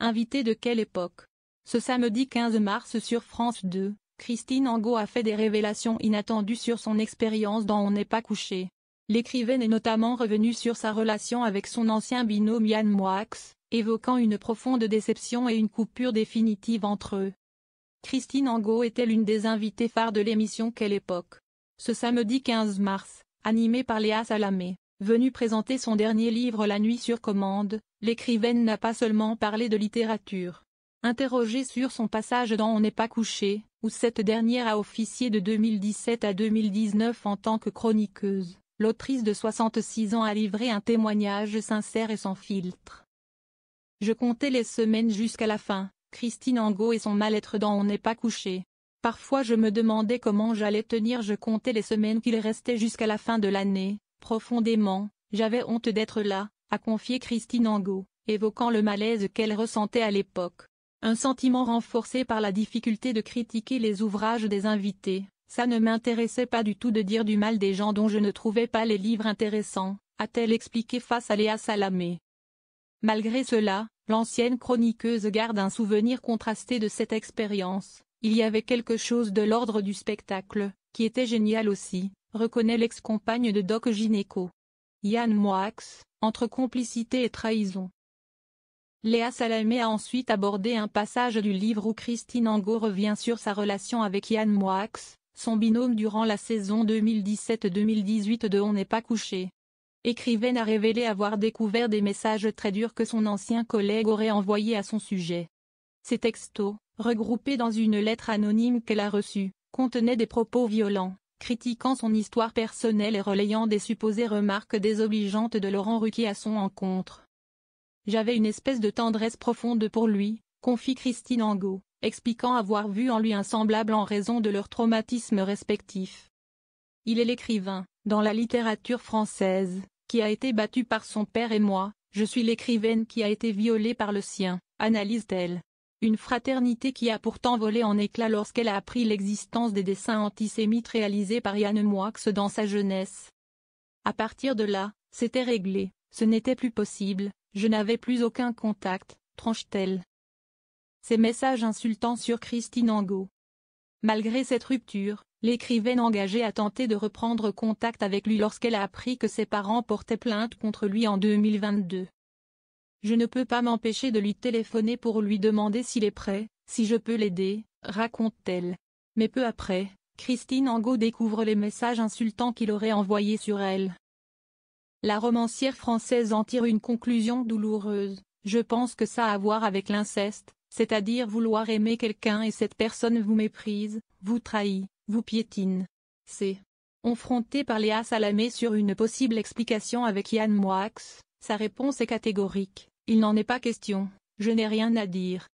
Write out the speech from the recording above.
Invitée de quelle époque? Ce samedi 15 mars sur France 2, Christine Angot a fait des révélations inattendues sur son expérience dans On n'est pas couché. L'écrivaine est notamment revenue sur sa relation avec son ancien binôme Yann Moix, évoquant une profonde déception et une coupure définitive entre eux. Christine Angot était l'une des invitées phares de l'émission Quelle époque? Ce samedi 15 mars, animée par Léa Salamé, venue présenter son dernier livre La nuit sur commande, l'écrivaine n'a pas seulement parlé de littérature. Interrogée sur son passage dans On n'est pas couché, où cette dernière a officié de 2017 à 2019 en tant que chroniqueuse, l'autrice de 66 ans a livré un témoignage sincère et sans filtre. Je comptais les semaines jusqu'à la fin, Christine Angot et son mal-être dans On n'est pas couché. Parfois je me demandais comment j'allais tenir, je comptais les semaines qu'il restait jusqu'à la fin de l'année, profondément, j'avais honte d'être là, a confié Christine Angot, évoquant le malaise qu'elle ressentait à l'époque. Un sentiment renforcé par la difficulté de critiquer les ouvrages des invités, ça ne m'intéressait pas du tout de dire du mal des gens dont je ne trouvais pas les livres intéressants, a-t-elle expliqué face à Léa Salamé. Malgré cela, l'ancienne chroniqueuse garde un souvenir contrasté de cette expérience. Il y avait quelque chose de l'ordre du spectacle, qui était génial aussi, reconnaît l'ex-compagne de Doc Gynéco. Yann Moix, entre complicité et trahison. Léa Salamé a ensuite abordé un passage du livre où Christine Angot revient sur sa relation avec Yann Moix, son binôme durant la saison 2017-2018 de On n'est pas couché. L'écrivaine a révélé avoir découvert des messages très durs que son ancien collègue aurait envoyés à son sujet. Ces textos, regroupés dans une lettre anonyme qu'elle a reçue, contenaient des propos violents, critiquant son histoire personnelle et relayant des supposées remarques désobligeantes de Laurent Ruquier à son encontre. J'avais une espèce de tendresse profonde pour lui, confie Christine Angot, expliquant avoir vu en lui un semblable en raison de leurs traumatismes respectifs. Il est l'écrivain, dans la littérature française, qui a été battu par son père et moi, je suis l'écrivaine qui a été violée par le sien, analyse-t-elle. Une fraternité qui a pourtant volé en éclats lorsqu'elle a appris l'existence des dessins antisémites réalisés par Yann Moix dans sa jeunesse. À partir de là, c'était réglé, ce n'était plus possible, je n'avais plus aucun contact, tranche-t-elle. Ces messages insultants sur Christine Angot. Malgré cette rupture, l'écrivaine engagée a tenté de reprendre contact avec lui lorsqu'elle a appris que ses parents portaient plainte contre lui en 2022. Je ne peux pas m'empêcher de lui téléphoner pour lui demander s'il est prêt, si je peux l'aider, raconte-t-elle. Mais peu après, Christine Angot découvre les messages insultants qu'il aurait envoyés sur elle. La romancière française en tire une conclusion douloureuse. Je pense que ça a à voir avec l'inceste, c'est-à-dire vouloir aimer quelqu'un et cette personne vous méprise, vous trahit, vous piétine. C'est confrontée par Léa Salamé sur une possible explication avec Yann Moix, sa réponse est catégorique. Il n'en est pas question, je n'ai rien à dire.